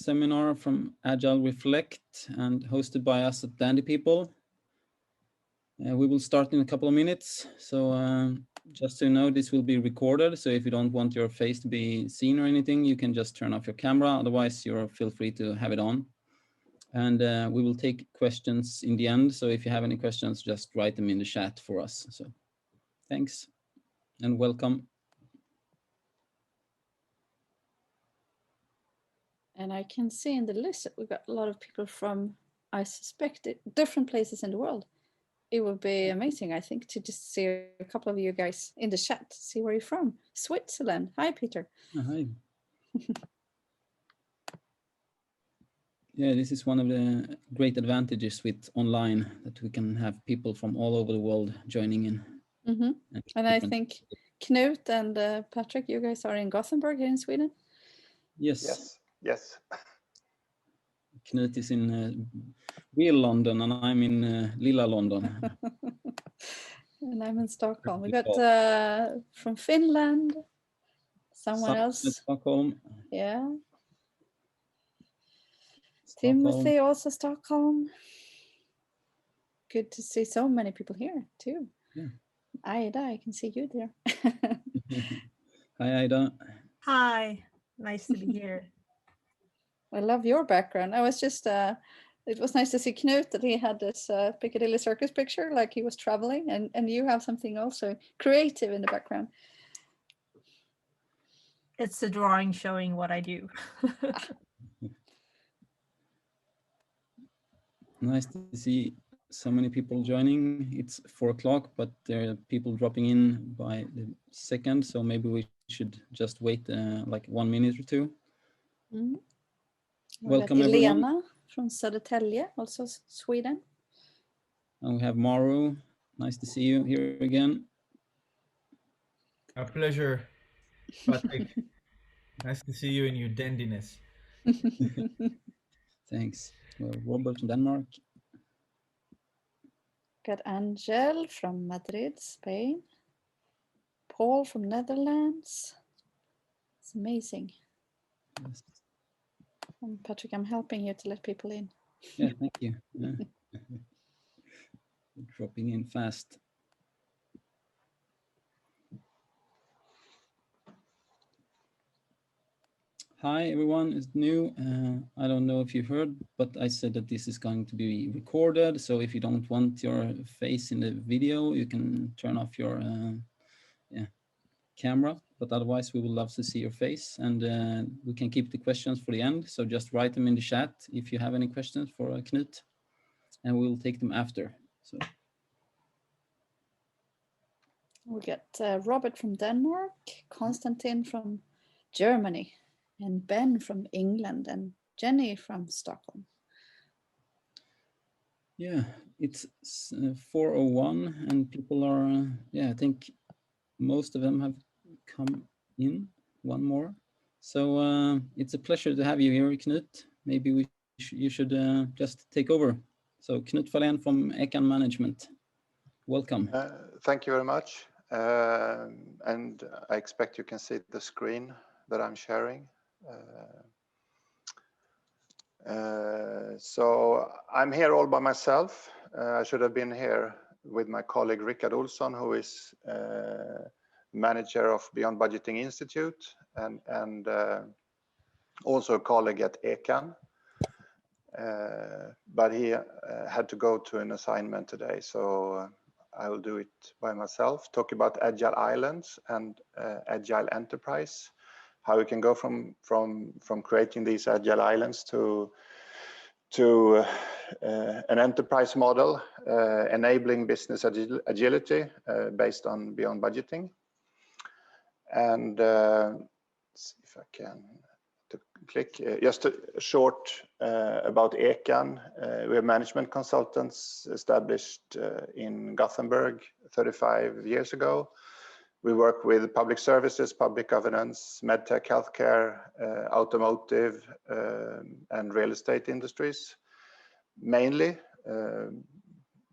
seminar from Agile Reflect and hosted by us at Dandy People. We will start in a couple of minutes. So just so you know, this will be recorded. So if you don't want your face to be seen or anything, you can just turn off your camera. Otherwise, feel free to have it on. And we will take questions in the end. So if you have any questions, just write them in the chat for us. So thanks and welcome. And I can see in the list that we've got a lot of people from, I suspect, different places in the world. It would be amazing, I think, to just see a couple of you guys in the chat, see where you're from. Switzerland. Hi, Peter. Hi. Yeah, this is one of the great advantages with online, that we can have people from all over the world joining in. Mm-hmm. And I think Knut and Patrick, you guys are in Gothenburg here in Sweden? Yes. Yes. Knut is in real London and I'm in Lilla London. And I'm in Stockholm. We got from Finland, someone else. Stockholm. Yeah. Stockholm. Timothy, also Stockholm. Good to see so many people here too. Yeah. Ida, I can see you there. Hi, Ida. Hi, nice to be here. I love your background. I was just, it was nice to see Knut, that he had this Piccadilly Circus picture, like he was traveling, and you have something also creative in the background. It's a drawing showing what I do. Nice to see so many people joining. It's 4 o'clock, but there are people dropping in by the second, so maybe we should just wait like 1 minute or two. Mm-hmm. Welcome, Elena everyone. From Södertälje, also Sweden. And we have Maru. Nice to see you here again. A pleasure, Patrick. Nice to see you in your dandiness. Thanks. Well, Robert from Denmark. Got Angel from Madrid, Spain. Paul from Netherlands. It's amazing. Yes. And Patrick, I'm helping you to let people in. Yeah, thank you. Yeah. Dropping in fast. Hi, everyone. It's new. I don't know if you heard, but I said that this is going to be recorded. So if you don't want your face in the video, you can turn off your camera. But otherwise, we would love to see your face. And we can keep the questions for the end. So just write them in the chat if you have any questions for Knut. And we'll take them after. So we got Robert from Denmark, Konstantin from Germany, and Ben from England, and Jenny from Stockholm. Yeah, it's 4:01 and people are, I think most of them have come in. One more. So it's a pleasure to have you here, Knut. Maybe you should just take over. So Knut Fahlén from Econ Management. Welcome. Thank you very much. And I expect you can see the screen that I'm sharing. So I'm here all by myself. I should have been here with my colleague Rickard Olsson, who is manager of Beoynd Budgeting Institute and also a colleague at Econ. But he had to go to an assignment today, so I will do it by myself, talk about Agile Islands and Agile Enterprise, how we can go from creating these Agile Islands to an enterprise model enabling business agility based on Beoynd Budgeting. And see if I can click. Just a short about Econ. We are management consultants established in Gothenburg 35 years ago. We work with public services, public governance, medtech, healthcare, automotive, and real estate industries, mainly.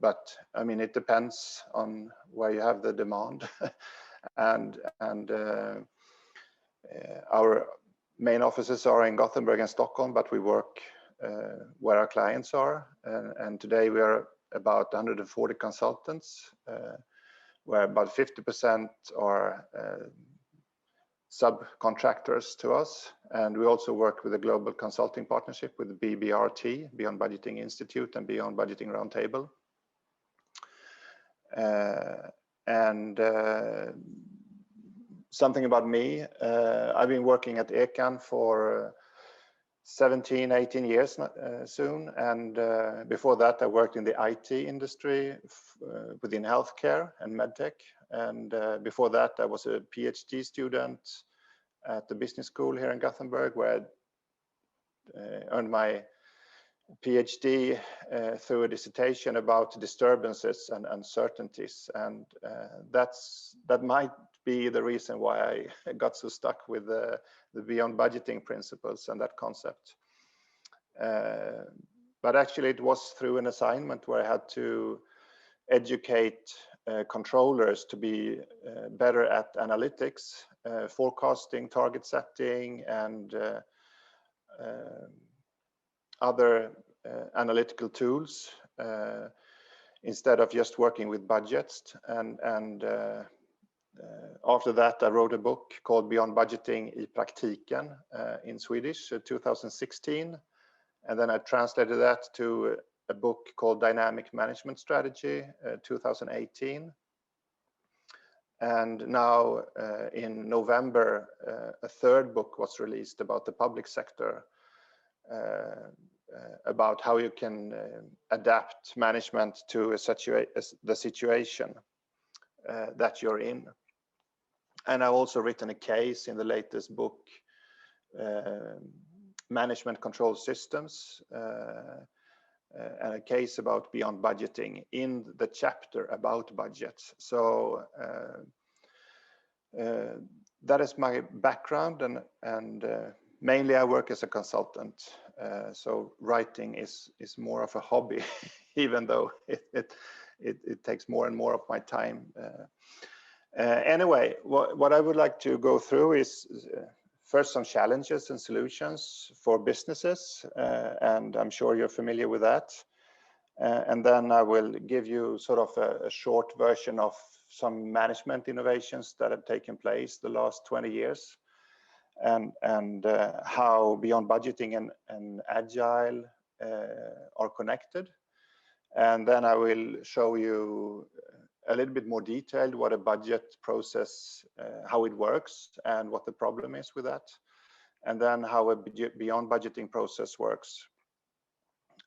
But I mean, it depends on where you have the demand, and our main offices are in Gothenburg and Stockholm, but we work where our clients are. And today we are about 140 consultants, where about 50% are subcontractors to us. And we also work with a global consulting partnership with the BBRT, Beoynd Budgeting Institute, and Beoynd Budgeting Roundtable. Something about me, I've been working at Ekan for 17, 18 years soon. And before that, I worked in the IT industry within healthcare and medtech. And before that, I was a PhD student at the business school here in Gothenburg, where I earned my PhD through a dissertation about disturbances and uncertainties. And that might be the reason why I got so stuck with the Beoynd budgeting principles and that concept. But actually it was through an assignment where I had to educate controllers to be better at analytics, forecasting, target setting, and other analytical tools instead of just working with budgets. And after that, I wrote a book called Beoynd Budgeting I praktiken in Swedish, 2016. And then I translated that to a book called Dynamic Management Strategy, 2018. And now in November, a third book was released about the public sector, about how you can adapt management to the situation that you're in. And I've also written a case in the latest book, Management Control Systems, and a case about Beoynd budgeting in the chapter about budgets. So that is my background, and mainly I work as a consultant. So writing is more of a hobby, even though it takes more and more of my time. Anyway, what I would like to go through is first some challenges and solutions for businesses, and I'm sure you're familiar with that. And then I will give you sort of a short version of some management innovations that have taken place the last 20 years, and how Beoynd budgeting and Agile are connected. And then I will show you a little bit more detailed what a budget process, how it works and what the problem is with that. And then how a Beoynd budgeting process works.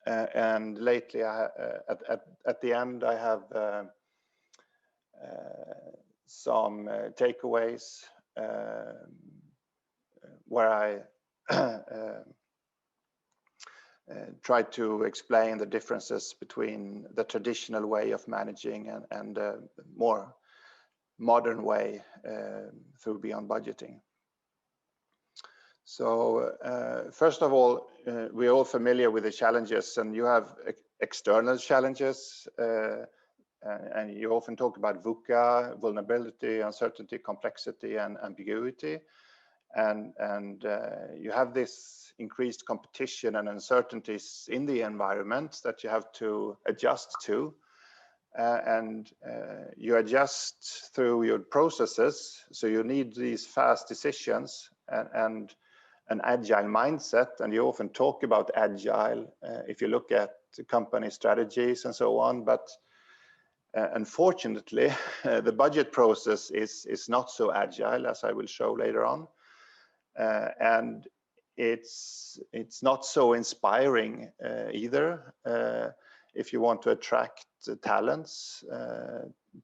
And lately, at the end, I have some takeaways where I try to explain the differences between the traditional way of managing and the more modern way through Beoynd budgeting. So first of all, we're all familiar with the challenges, and you have external challenges, and you often talk about VUCA, vulnerability, uncertainty, complexity, and ambiguity. And you have this increased competition and uncertainties in the environment that you have to adjust to. And you adjust through your processes. So you need these fast decisions and an agile mindset. And you often talk about agile if you look at company strategies and so on. But unfortunately, the budget process is not so agile, as I will show later on. And it's not so inspiring either if you want to attract talents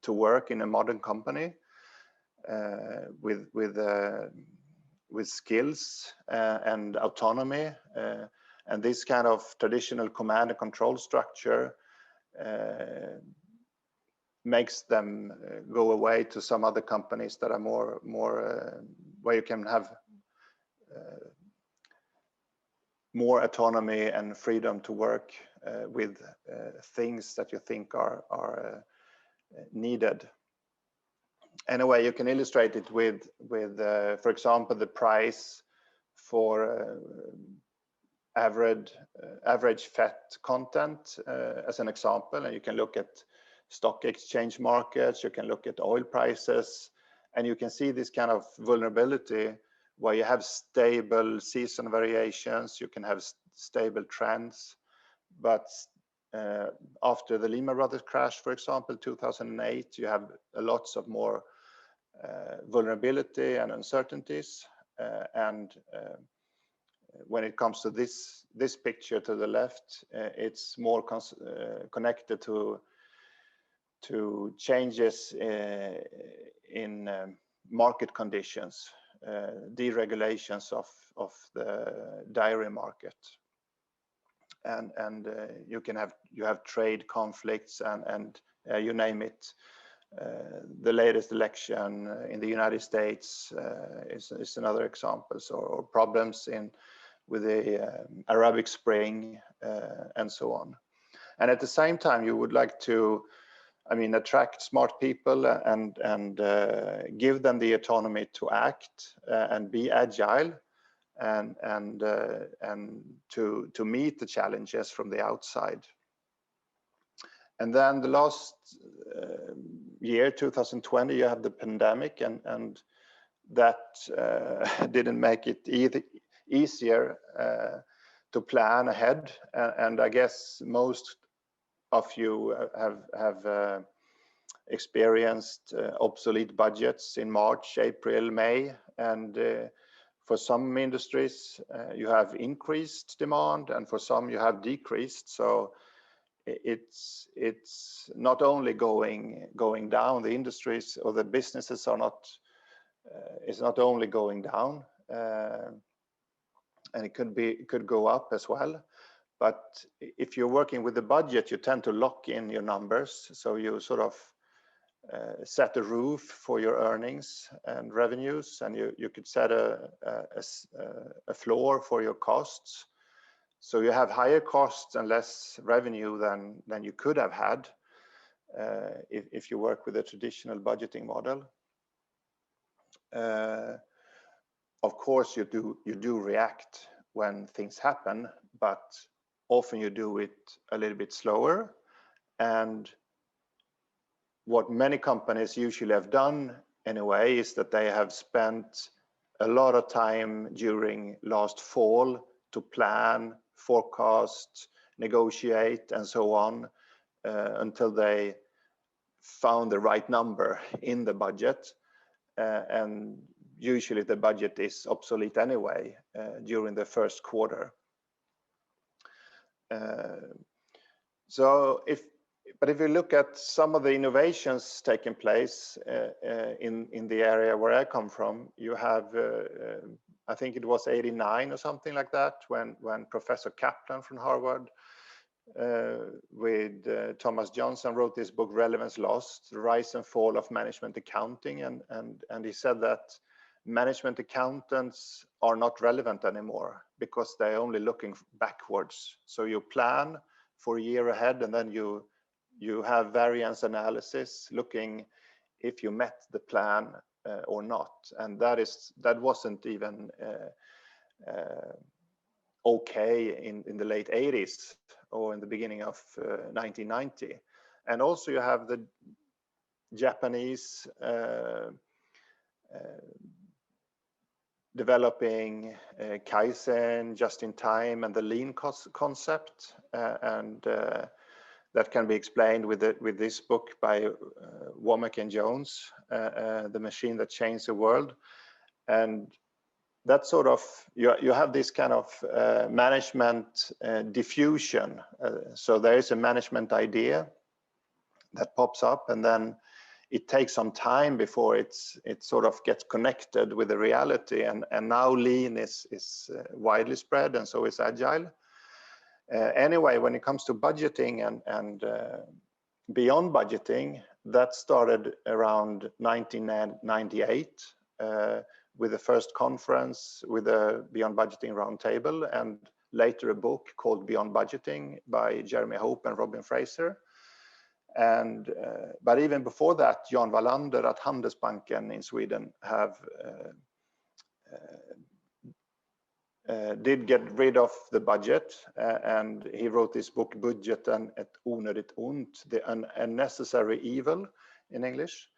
to work in a modern company with skills and autonomy, and this kind of traditional command and control structure makes them go away to some other companies that are more where you can have more autonomy and freedom to work with things that you think are needed. Anyway, you can illustrate it with for example, the price for average fat content as an example, and you can look at stock exchange markets, you can look at oil prices, and you can see this kind of vulnerability where you have stable season variations, you can have stable trends, but after the Lehman Brothers crash, for example, 2008, you have lots of more vulnerability and uncertainties, and when it comes to this picture to the left, it's more connected to changes in market conditions, deregulations of the dairy market, and you have trade conflicts and you name it. The latest election in the United States is another example, or problems with the Arabic Spring and so on. And at the same time, you would like to, attract smart people and give them the autonomy to act and be agile and to meet the challenges from the outside. And then the last year, 2020, you have the pandemic, and that didn't make it easier to plan ahead. And I guess most of you have experienced obsolete budgets in March, April, May, and for some industries you have increased demand, and for some you have decreased. So it's not only going down. The industries or the businesses are not. It's not only going down, and it could go up as well. But if you're working with the budget, you tend to lock in your numbers. So you sort of set a roof for your earnings and revenues, and you could set a floor for your costs. So you have higher costs and less revenue than you could have had if you work with a traditional budgeting model. Of course, you do react when things happen, but often you do it a little bit slower. And what many companies usually have done anyway is that they have spent a lot of time during last fall to plan, forecast, negotiate, and so on until they found the right number in the budget. And usually the budget is obsolete anyway during the first quarter. But if you look at some of the innovations taking place in the area where I come from, you have, I think it was 89 or something like that, when Professor Kaplan from Harvard with Thomas Johnson wrote this book, Relevance Lost, The Rise and Fall of Management Accounting. And he said that management accountants are not relevant anymore because they're only looking backwards. So you plan for a year ahead, and then you have variance analysis looking if you met the plan or not. And that wasn't even okay in the late 80s or in the beginning of 1990. And also you have the Japanese developing Kaizen, just in time, and the lean concept, and that can be explained with this book by Womack and Jones, The Machine That Changed the World. And that sort of, you have this kind of management diffusion. So there is a management idea that pops up, and then it takes some time before it sort of gets connected with the reality. And now lean is widely spread, and so is agile. Anyway, when it comes to budgeting and beyond budgeting, that started around 1998 with the first conference with the Beyond Budgeting Roundtable, and later a book called Beyond Budgeting by Jeremy Hope and Robin Fraser. And but even before that, Jan Wallander at Handelsbanken in Sweden have did get rid of the budget, and he wrote this book, Budgeten ett onödigt ont, the unnecessary evil in English.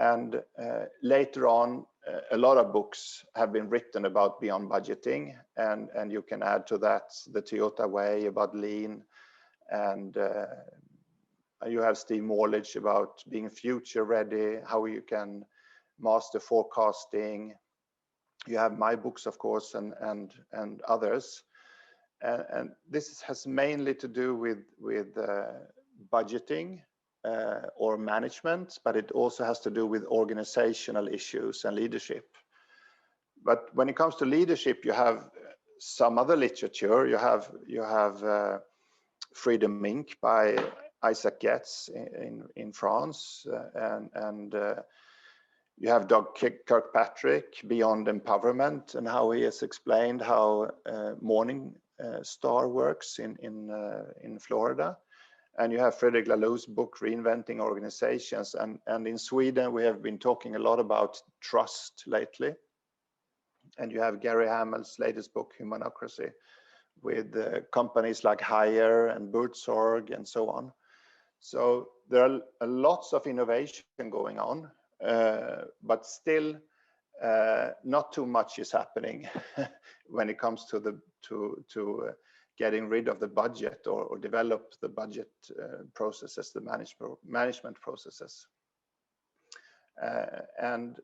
And later on, a lot of books have been written about beyond budgeting, and you can add to that the Toyota Way, about lean, and you have Steve Morledge about being future ready, how you can master forecasting. You have my books, of course, and others, and this has mainly to do with budgeting or management, but it also has to do with organizational issues and leadership. But when it comes to leadership, you have some other literature. You have Freedom Inc. by Isaac Getz in France, and you have Doug Kirkpatrick, Beyond Empowerment, and how he has explained how Morning Star works in Florida. And you have Frederick Laloux's book, Reinventing Organizations. And in Sweden, we have been talking a lot about trust lately. And you have Gary Hamel's latest book, Humanocracy, with companies like Haier and Buurtzorg and so on. So there are lots of innovation going on, but still not too much is happening when it comes to getting rid of the budget or develop the budget processes, the management processes. And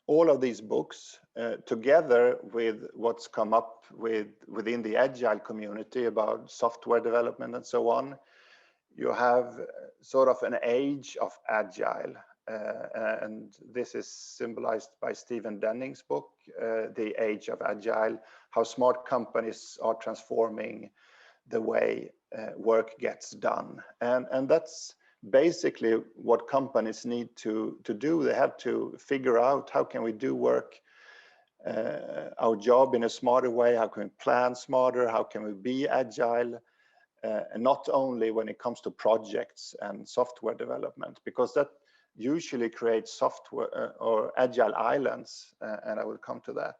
all of these books, together with what's come up within the Agile community about software development and so on, you have sort of an age of Agile. And this is symbolized by Stephen Denning's book, The Age of Agile, how smart companies are transforming the way work gets done. And that's basically what companies need to do. They have to figure out, how can we do work, our job in a smarter way? How can we plan smarter? How can we be agile? And not only when it comes to projects and software development, because that usually creates software or agile islands, and I will come to that.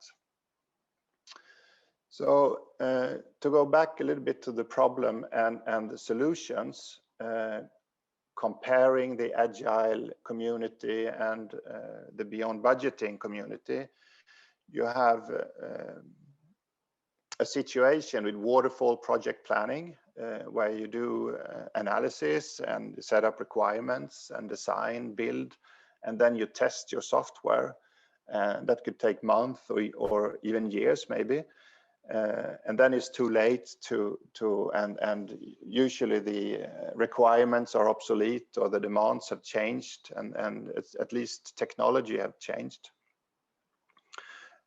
So to go back a little bit to the problem and the solutions, comparing the Agile community and the Beyond Budgeting community, you have a situation with waterfall project planning, where you do analysis and set up requirements and design, build, and then you test your software. And that could take months or even years maybe. And then it's too late and usually the requirements are obsolete or the demands have changed, and it's, at least technology have changed.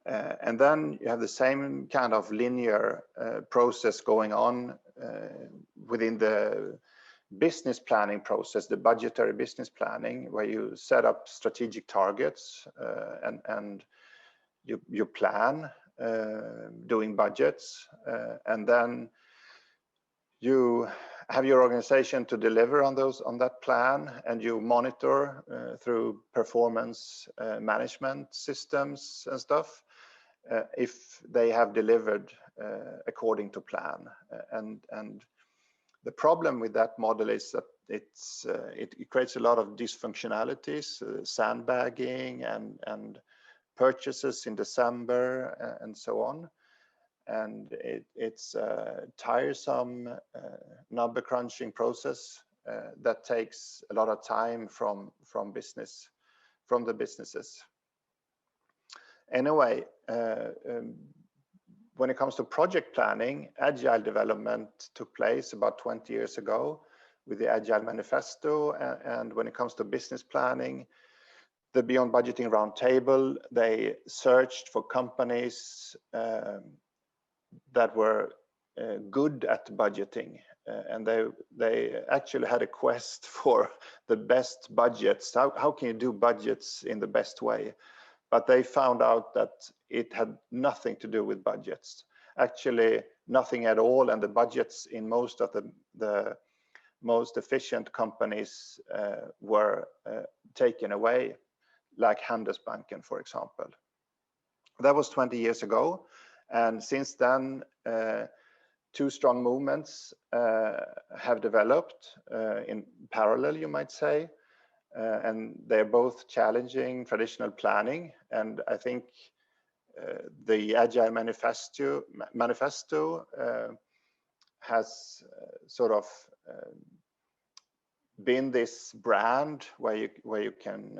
And then you have the same kind of linear process going on within the business planning process, the budgetary business planning, where you set up strategic targets and you plan doing budgets, and then you have your organization to deliver on that plan, and you monitor through performance management systems and stuff if they have delivered according to plan. And the problem with that model is that it creates a lot of dysfunctionalities, sandbagging and purchases in December and so on. And it's a tiresome number crunching process that takes a lot of time from the businesses. Anyway, when it comes to project planning, Agile development took place about 20 years ago with the Agile Manifesto. And when it comes to business planning, the Beyond Budgeting Roundtable, they searched for companies that were good at budgeting. And they actually had a quest for the best budgets. How can you do budgets in the best way? But they found out that it had nothing to do with budgets. Actually, nothing at all. And the budgets in most of the most efficient companies were taken away, like Handelsbanken, for example. That was 20 years ago, and since then two strong movements have developed in parallel, you might say, and they're both challenging traditional planning. And I think the Agile Manifesto has sort of been this brand where you can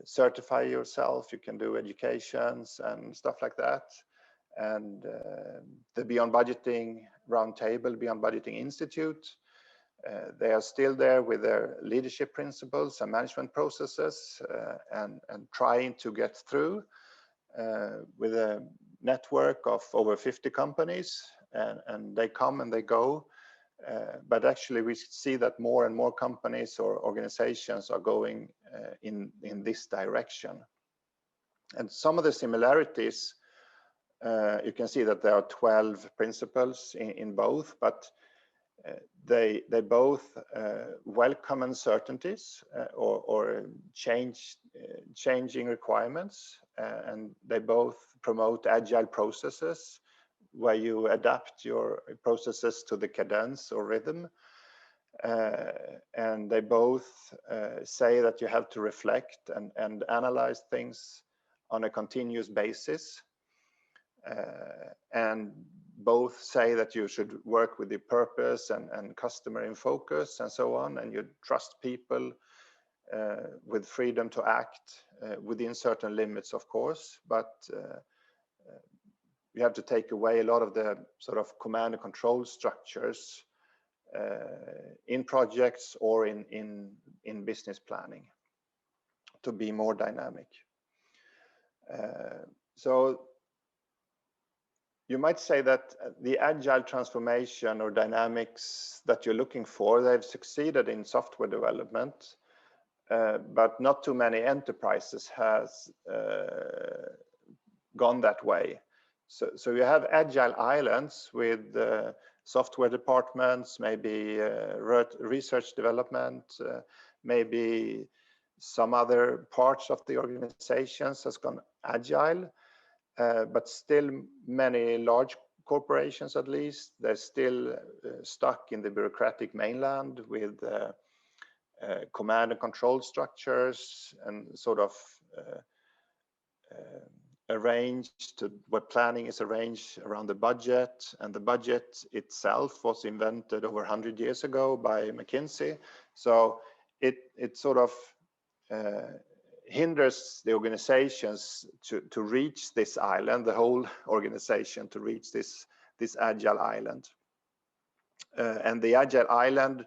certify yourself, you can do educations and stuff like that. And the Beyond Budgeting Roundtable, Beyond Budgeting Institute, they are still there with their leadership principles and management processes, and trying to get through with a network of over 50 companies, and they come and they go. But actually we see that more and more companies or organizations are going in this direction. And some of the similarities, you can see that there are 12 principles in both, but they both welcome uncertainties or changing requirements, and they both promote agile processes where you adapt your processes to the cadence or rhythm, and they both say that you have to reflect and analyze things on a continuous basis, and both say that you should work with the purpose and customer in focus and so on, and you trust people with freedom to act within certain limits, of course, but you have to take away a lot of the sort of command and control structures in projects or in business planning to be more dynamic. So you might say that the agile transformation or dynamics that you're looking for, they've succeeded in software development, but not too many enterprises has gone that way. So you have agile islands with software departments, maybe research development, maybe some other parts of the organizations has gone agile, but still many large corporations, at least, they're still stuck in the bureaucratic mainland with command and control structures and sort of arranged to what planning is arranged around the budget, and the budget itself was invented over 100 years ago by McKinsey. So it sort of hinders the organizations to reach this island, the whole organization to reach this agile island. And the agile island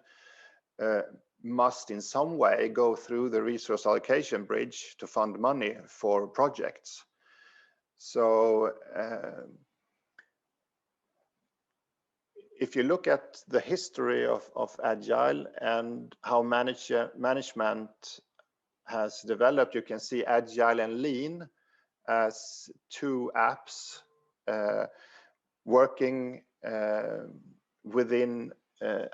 must in some way go through the resource allocation bridge to fund money for projects. So if you look at the history of Agile and how management has developed, you can see Agile and Lean as two apps working within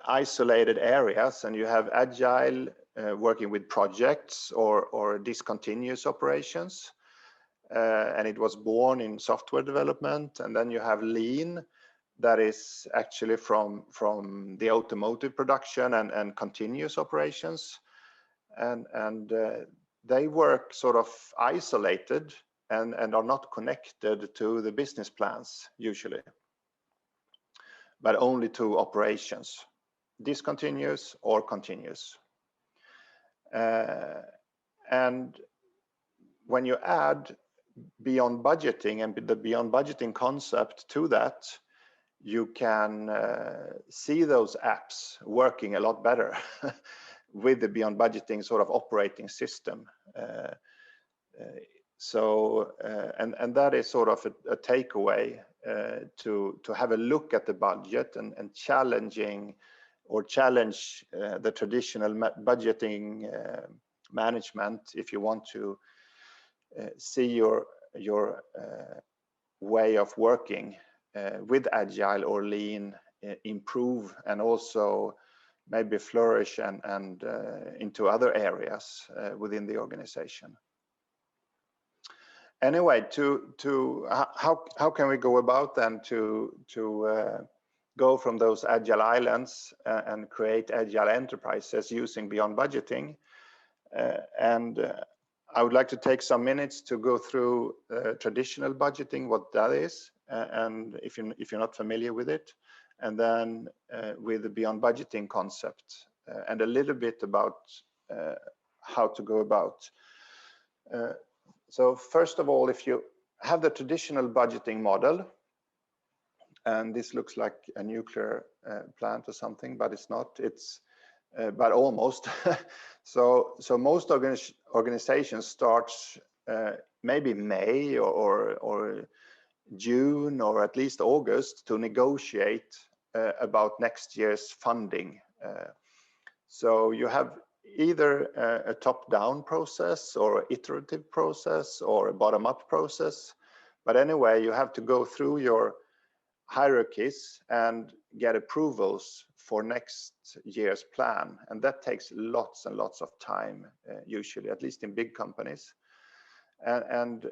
isolated areas, and you have Agile working with projects or discontinuous operations. And it was born in software development. And then you have Lean, that is actually from the automotive production and continuous operations. And they work sort of isolated and are not connected to the business plans usually, but only to operations, discontinuous or continuous. And when you add beyond budgeting and the beyond budgeting concept to that, you can see those apps working a lot better with the beyond budgeting sort of operating system. And that is sort of a takeaway to have a look at the budget and challenge the traditional budgeting management if you want to see your way of working with Agile or Lean improve and also maybe flourish and into other areas within the organization. anyway, how can we go about then to go from those agile islands and create agile enterprises using Beoynd budgeting? I would like to take some minutes to go through traditional budgeting, what that is, and if you're not familiar with it, and then with the Beoynd budgeting concept, and a little bit about how to go about. So first of all, if you have the traditional budgeting model, and this looks like a nuclear plant or something, but it's not. It's but almost. So most organizations starts maybe May or June or at least August to negotiate about next year's funding. So you have either a top-down process or iterative process or a bottom-up process. But anyway, you have to go through your hierarchies and get approvals for next year's plan, and that takes lots and lots of time, usually, at least in big companies. And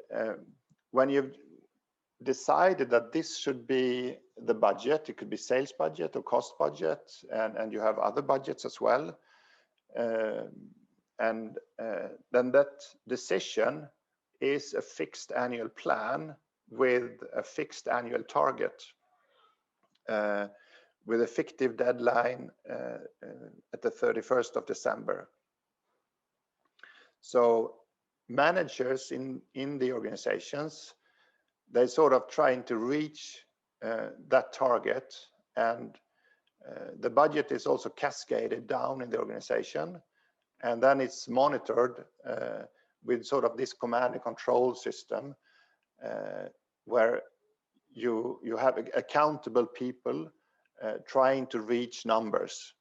when you've decided that this should be the budget, it could be sales budget or cost budget, and you have other budgets as well, then that decision is a fixed annual plan with a fixed annual target, with a fictive deadline at the 31st of December. So managers in the organizations, they sort of trying to reach that target, and the budget is also cascaded down in the organization, and then it's monitored with sort of this command and control system where you have accountable people trying to reach numbers,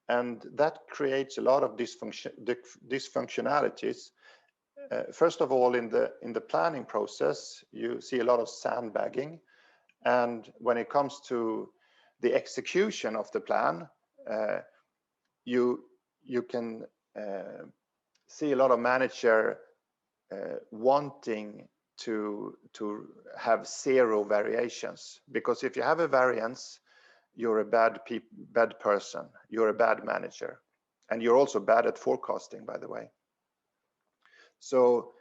and that creates a lot of dysfunctionalities. First of all, in the planning process, you see a lot of sandbagging, and when it comes to the execution of the plan, you can see a lot of manager wanting to have zero variations, because if you have a variance, you're a bad person, you're a bad manager, and you're also bad at forecasting, by the way. So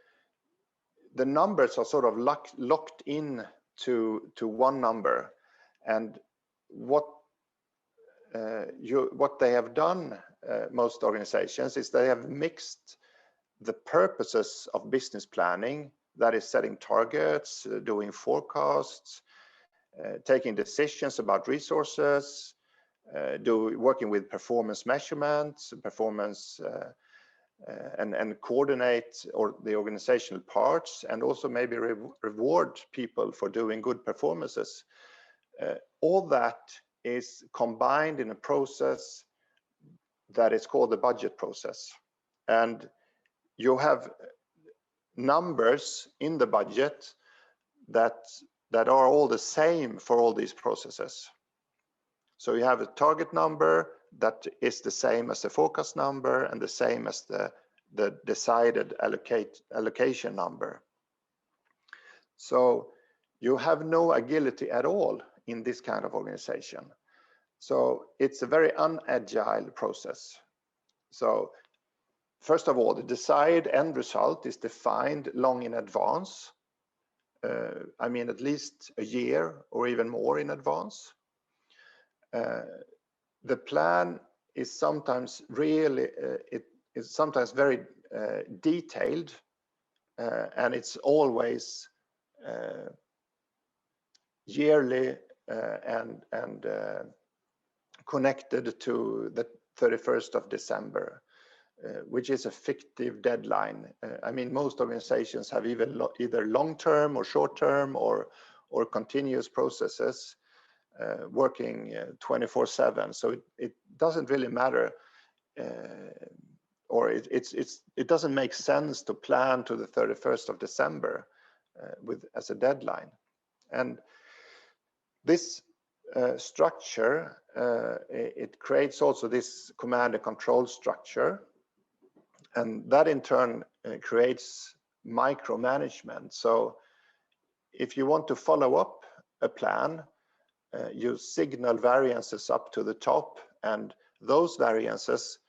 the numbers are sort of locked in to one number, and what they have done, most organizations, is they have mixed the purposes of business planning, that is setting targets, doing forecasts, taking decisions about resources, working with performance measurements, and coordinate the organizational parts, and also maybe reward people for doing good performances. All that is combined in a process that is called the budget process, and you have numbers in the budget that are all the same for all these processes. So you have a target number that is the same as the forecast number and the same as the decided allocation number. So you have no agility at all in this kind of organization. So it's a very unagile process. So first of all, the desired end result is defined long in advance. I mean, at least a year or even more in advance. The plan is sometimes really, it is sometimes very detailed, and it's always yearly and connected to the 31st of December. Which is a fictive deadline. I mean, most organizations have either long-term or short-term or continuous processes working 24/7. So it doesn't really matter, or it doesn't make sense to plan to the 31st of December as a deadline. And this structure, it creates also this command and control structure. And that in turn creates micromanagement. So if you want to follow up a plan, you signal variances up to the top, and those variances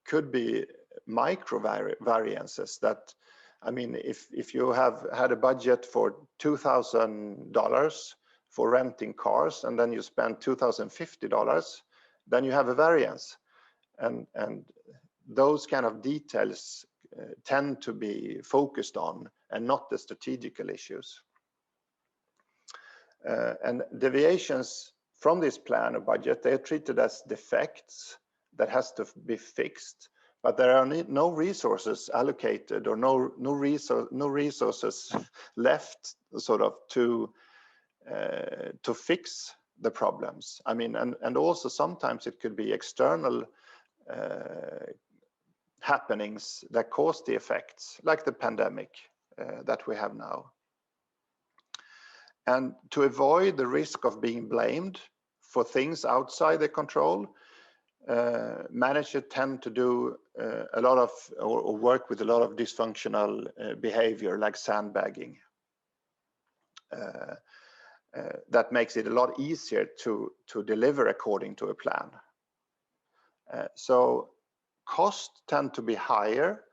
could be micro variances that, I mean, if you have had a budget for $2,000 for renting cars and then you spend $2,050, then you have a variance. And those kind of details tend to be focused on and not the strategical issues. And deviations from this plan or budget, they are treated as defects that has to be fixed, but there are no resources allocated or no resources left sort of to fix the problems. I mean, and also sometimes it could be external happenings that cause the effects, like the pandemic that we have now. And to avoid the risk of being blamed for things outside their control, managers tend to do a lot of, or work with a lot of dysfunctional behavior like sandbagging. That makes it a lot easier to deliver according to a plan. So costs tend to be higher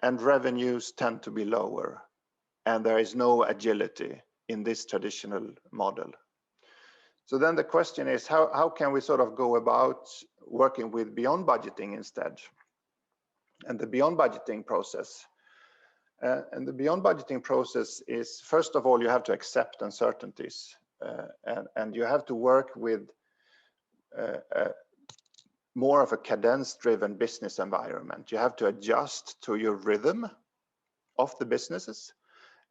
and revenues tend to be lower, and there is no agility in this traditional model. So then the question is, how can we sort of go about working with beyond budgeting instead? And the beyond budgeting process. And the beyond budgeting process is, first of all, you have to accept uncertainties, and you have to work with more of a cadence-driven business environment. You have to adjust to your rhythm of the businesses,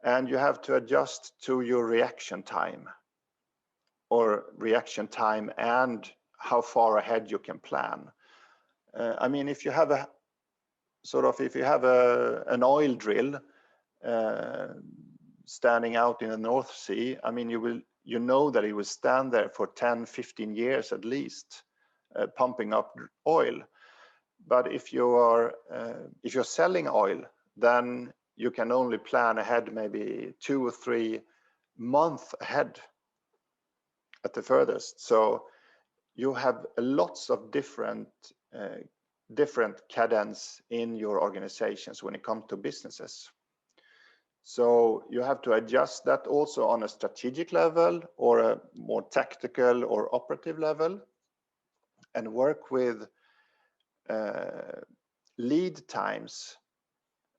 and you have to adjust to your reaction time, and how far ahead you can plan. I mean, if you have a an oil drill standing out in the North Sea, I mean, you know that it will stand there for 10, 15 years at least, pumping up oil. But if you're selling oil, then you can only plan ahead maybe 2 or 3 months ahead at the furthest. So you have lots of different cadence in your organizations when it comes to businesses. So you have to adjust that also on a strategic level or a more tactical or operative level, and work with lead times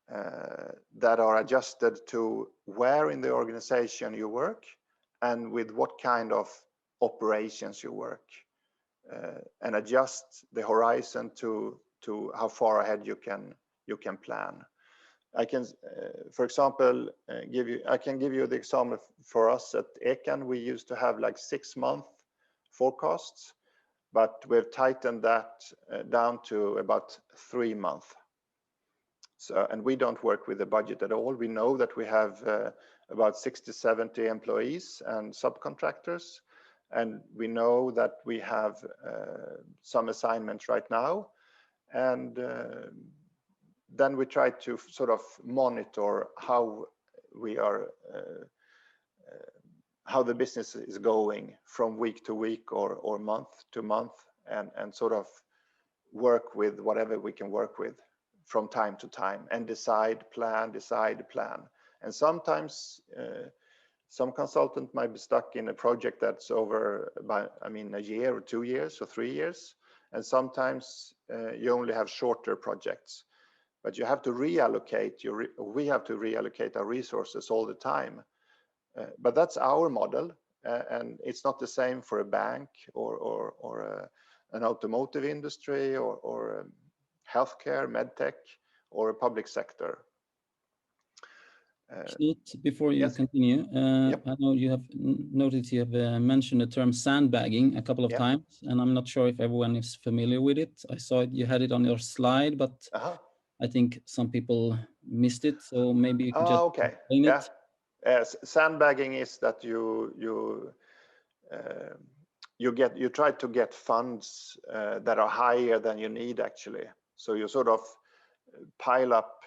that are adjusted to where in the organization you work and with what kind of operations you work, and adjust the horizon to how far ahead you can plan. I can, for example, give you the example for us at Ekan. We used to have like 6-month forecasts, but we've tightened that down to about 3 months. So, and we don't work with the budget at all. We know that we have about 60, 70 employees and subcontractors, and we know that we have some assignments right now, and then we try to sort of monitor how we are, how the business is going from week to week or month to month, and sort of work with whatever we can work with from time to time, and decide plan. And sometimes some consultant might be stuck in a project that's over by, I mean, a year or 2 years or 3 years, and sometimes you only have shorter projects. But you have to reallocate we have to reallocate our resources all the time. But that's our model, and it's not the same for a bank or an automotive industry or healthcare, medtech, or a public sector. Knut, before you yes. continue, Yep. I know you have noticed you have mentioned the term sandbagging a couple of Yep. times, and I'm not sure if everyone is familiar with it. I saw it, you had it on your slide, but I think some people missed it, so maybe you could just explain it. Yes, sandbagging is that you try to get funds that are higher than you need actually. So you sort of pile up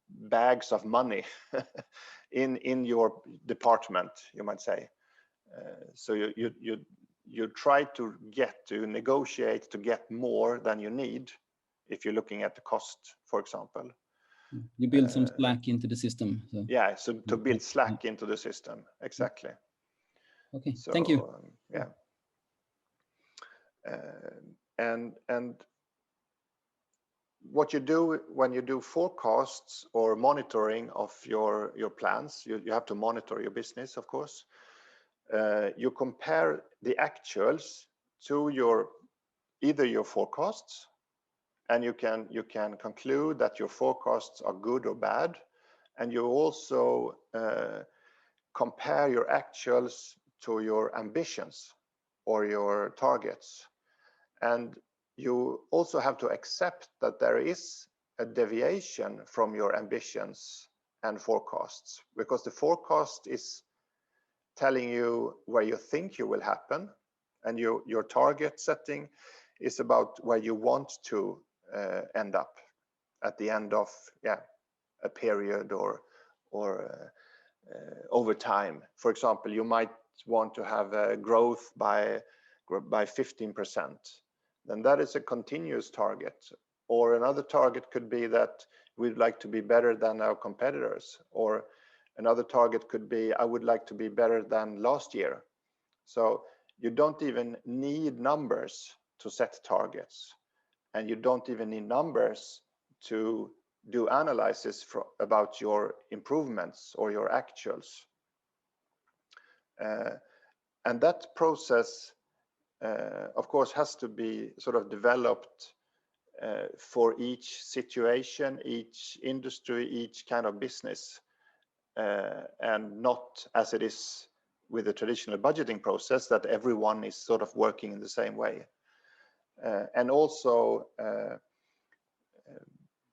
bags of money in your department, you might say. So you try to negotiate to get more than you need if you're looking at the cost, for example. You build some slack into the system. So. Yeah, so to build slack into the system, exactly. Okay, so, thank you. Yeah. And what you do when you do forecasts or monitoring of your plans, you have to monitor your business, of course. You compare the actuals to either your forecasts, and you can conclude that your forecasts are good or bad, and you also compare your actuals to your ambitions or your targets. And you also have to accept that there is a deviation from your ambitions and forecasts, because the forecast is telling you where you think you will happen, and your target setting is about where you want to end up at the end of a period or over time. For example, you might want to have a growth by 15%. Then that is a continuous target. Or another target could be that we'd like to be better than our competitors, or another target could be I would like to be better than last year. So you don't even need numbers to set targets, and you don't even need numbers to do analysis about your improvements or your actuals. And that process, of course, has to be sort of developed for each situation, each industry, each kind of business, and not as it is with the traditional budgeting process, that everyone is sort of working in the same way. And also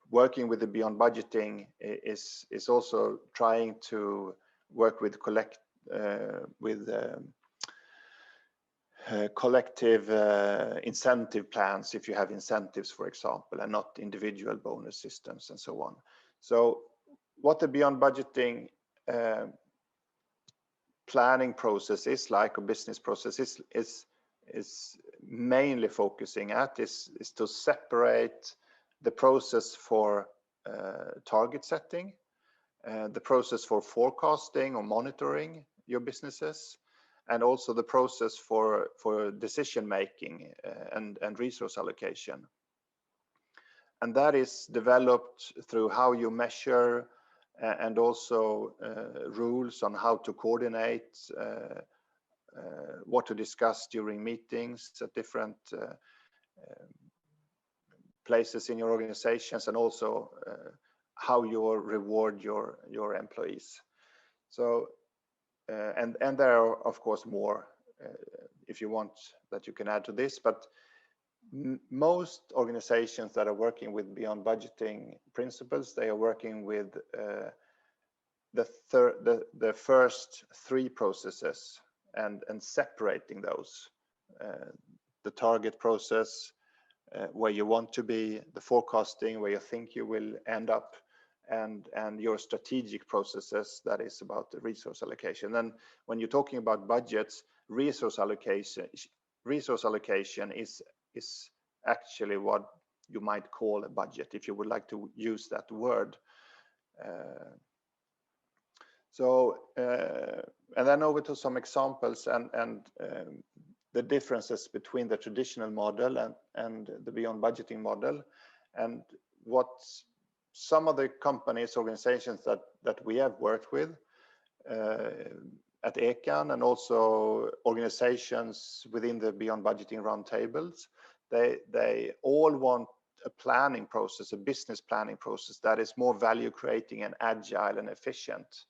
working with the Beoynd budgeting is also trying to work with collective incentive plans, if you have incentives, for example, and not individual bonus systems and so on. So what the Beoynd budgeting planning process is like, a business process is mainly focusing at is to separate the process for target setting, the process for forecasting or monitoring your businesses, and also the process for decision making and resource allocation. And that is developed through how you measure and also rules on how to coordinate, what to discuss during meetings at different places in your organizations, and also how you reward your employees. So and there are of course more if you want that you can add to this, but most organizations that are working with Beoynd budgeting principles, they are working with the first three processes and separating those, the target process, where you want to be, the forecasting, where you think you will end up, and your strategic processes, that is about the resource allocation. Then when you're talking about budgets, resource allocation is actually what you might call a budget, if you would like to use that word. And then over to some examples and the differences between the traditional model and the Beoynd budgeting model, and what some of the companies, organizations that we have worked with at Ekan, and also organizations within the Beoynd budgeting roundtables, they all want a planning process, a business planning process that is more value creating and agile and efficient.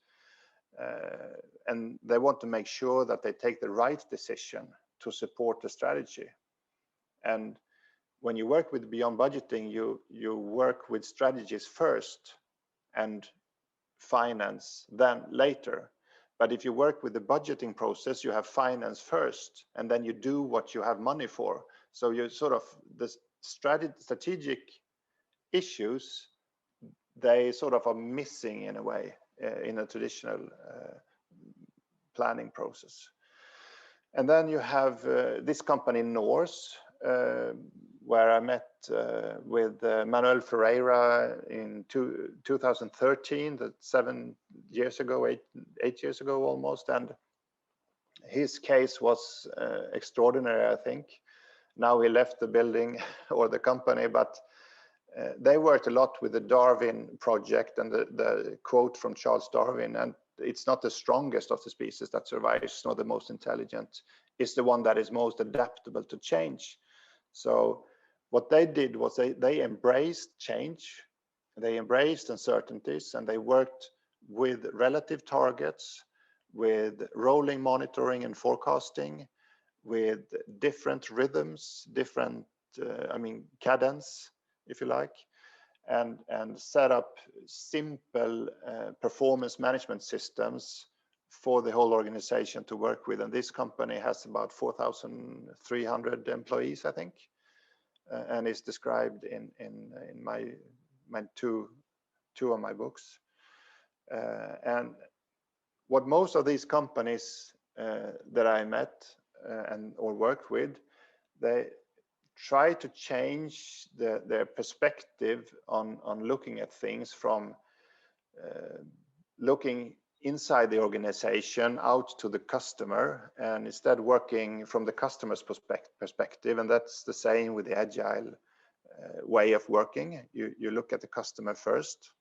And they want to make sure that they take the right decision to support the strategy. And when you work with Beoynd budgeting, you work with strategies first and finance then later. But if you work with the budgeting process, you have finance first, and then you do what you have money for. So you sort of, the strategic issues, they sort of are missing in a way in a traditional planning process. And then you have this company Norse, where I met with Manuel Ferreira in 2013, that's 7 years ago, eight years ago almost, and his case was extraordinary, I think. Now he left the building or the company, but they worked a lot with the Darwin project and the quote from Charles Darwin, and it's not the strongest of the species that survives, nor the most intelligent. It's the one that is most adaptable to change. So what they did was they embraced change, they embraced uncertainties, and they worked with relative targets, with rolling monitoring and forecasting, with different rhythms, different, cadence, if you like, and set up simple performance management systems for the whole organization to work with. And this company has about 4,300 employees, I think, and is described in my two of my books. And what most of these companies that I met or worked with, they try to change their perspective on looking at things from looking inside the organization out to the customer, and instead working from the customer's perspective. And that's the same with the Agile way of working. You look at the customer first.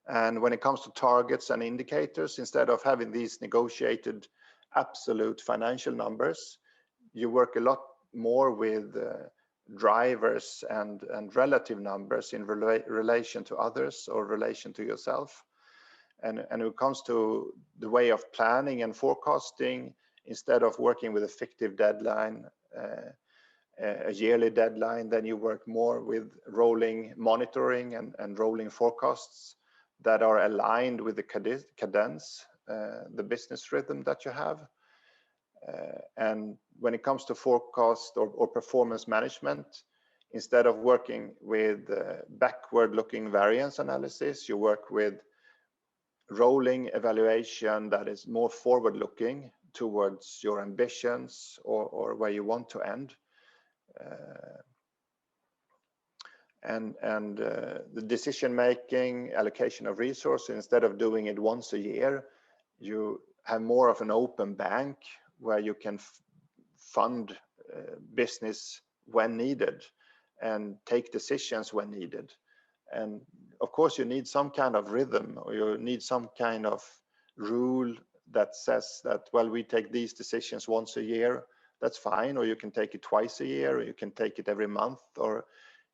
And when it comes to targets and indicators, instead of having these negotiated absolute financial numbers, you work a lot more with drivers and relative numbers in relation to others or relation to yourself. And when it comes to the way of planning and forecasting, instead of working with a fictive deadline, a yearly deadline, then you work more with rolling monitoring and rolling forecasts that are aligned with the cadence, the business rhythm that you have. And when it comes to forecast or performance management, instead of working with backward-looking variance analysis, you work with rolling evaluation that is more forward-looking towards your ambitions or where you want to end. And the decision-making, allocation of resources, instead of doing it once a year, you have more of an open bank where you can fund business when needed and take decisions when needed. And of course, you need some kind of rhythm, or you need some kind of rule that says that, well, we take these decisions once a year, that's fine, or you can take it twice a year, or you can take it every month, or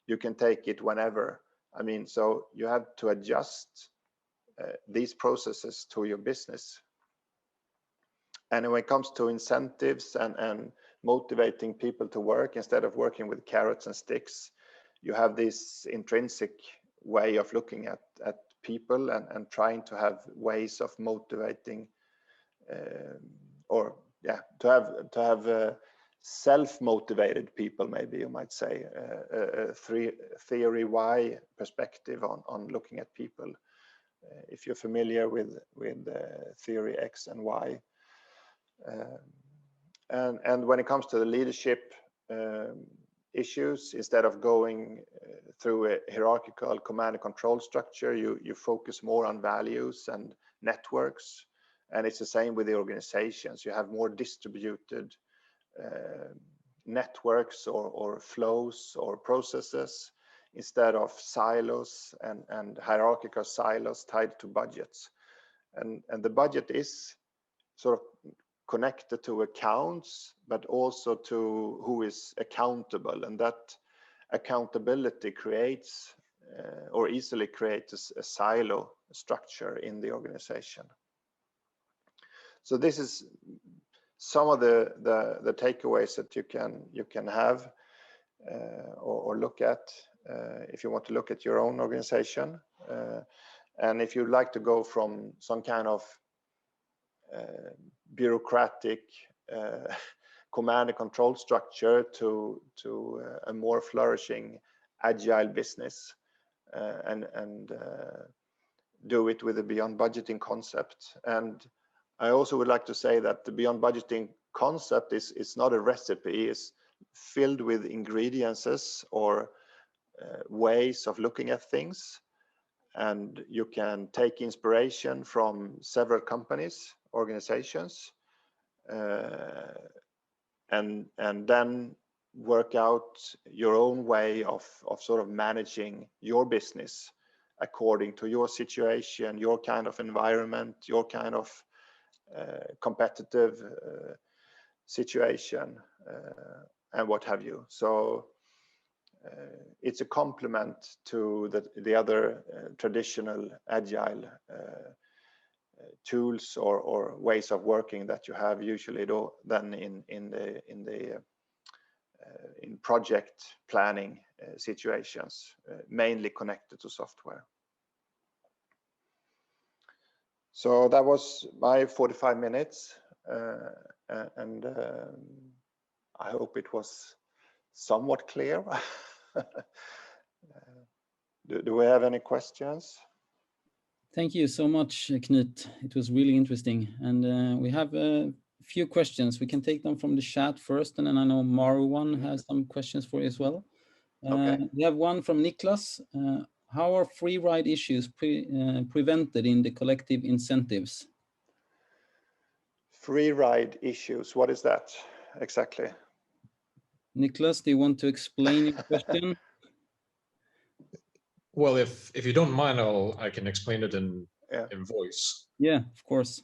you can take it whenever. I mean, so you have to adjust these processes to your business. And when it comes to incentives and motivating people to work, instead of working with carrots and sticks, you have this intrinsic way of looking at people and trying to have ways of motivating to have self-motivated people, maybe you might say, a theory Y perspective on looking at people. If you're familiar with theory X and Y. And when it comes to the leadership issues, instead of going through a hierarchical command and control structure, you focus more on values and networks. And it's the same with the organizations. You have more distributed networks or flows or processes instead of silos and hierarchical silos tied to budgets. And the budget is sort of connected to accounts, but also to who is accountable, and that accountability creates or easily creates a silo structure in the organization. So this is some of the takeaways that you can have or look at if you want to look at your own organization, and if you'd like to go from some kind of bureaucratic command and control structure to a more flourishing agile business, and do it with the beyond budgeting concept. And I also would like to say that the beyond budgeting concept is not a recipe. It's filled with ingredients or ways of looking at things, and you can take inspiration from several companies, organizations, and then work out your own way of sort of managing your business according to your situation, your kind of environment, your kind of competitive situation, and what have you. So it's a complement to the other traditional agile tools or ways of working that you have usually then in project planning situations, mainly connected to software. So that was my 45 minutes, and I hope it was somewhat clear. Do we have any questions? Thank you so much, Knut. It was really interesting. And we have a few questions. We can take them from the chat first, and then I know Marwan has some questions for you as well. Okay. We have one from Niklas. How are free ride issues prevented in the collective incentives? Free ride issues, what is that exactly? Niklas, do you want to explain your question? Well, if you don't mind, I can explain it in voice. Yeah, of course.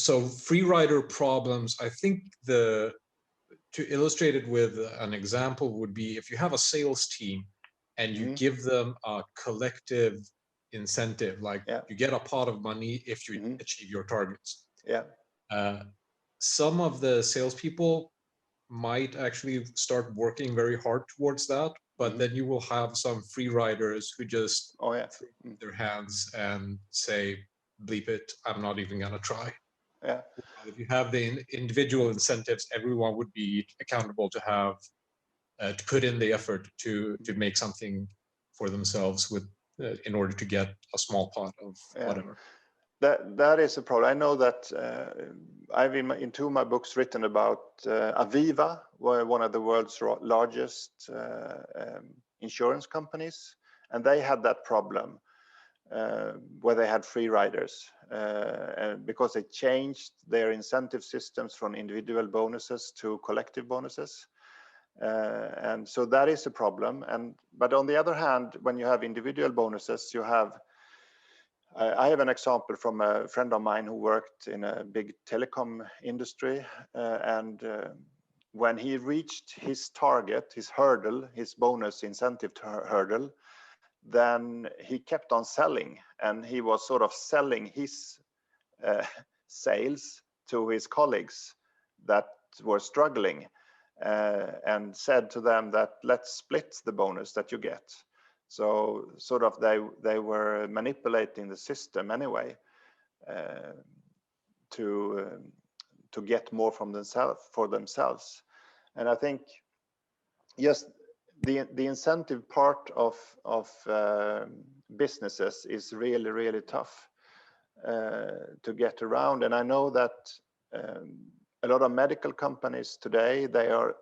So free rider problems, I think to illustrate it with an example would be if you have a sales team and you give them a collective incentive, like you get a pot of money if you achieve your targets. Yeah. Some of the salespeople might actually start working very hard towards that, but then you will have some free riders who just throw their hands and say, bleep it, I'm not even gonna try. Yeah. If you have the individual incentives, everyone would be accountable to have to put in the effort to make something for themselves with in order to get a small pot of whatever. That is a problem. I know that I've in two of my books written about Aviva, one of the world's largest insurance companies, and they had that problem where they had free riders because they changed their incentive systems from individual bonuses to collective bonuses. And so that is a problem. But on the other hand, when you have individual bonuses, you have I have an example from a friend of mine who worked in a big telecom industry, and when he reached his target, his hurdle, his bonus incentive hurdle, then he kept on selling, and he was sort of selling his sales to his colleagues that were struggling, and said to them that let's split the bonus that you get. So sort of they were manipulating the system anyway to get more from themselves. And I think yes, the incentive part of businesses is really tough to get around. And I know that a lot of medical companies today, they are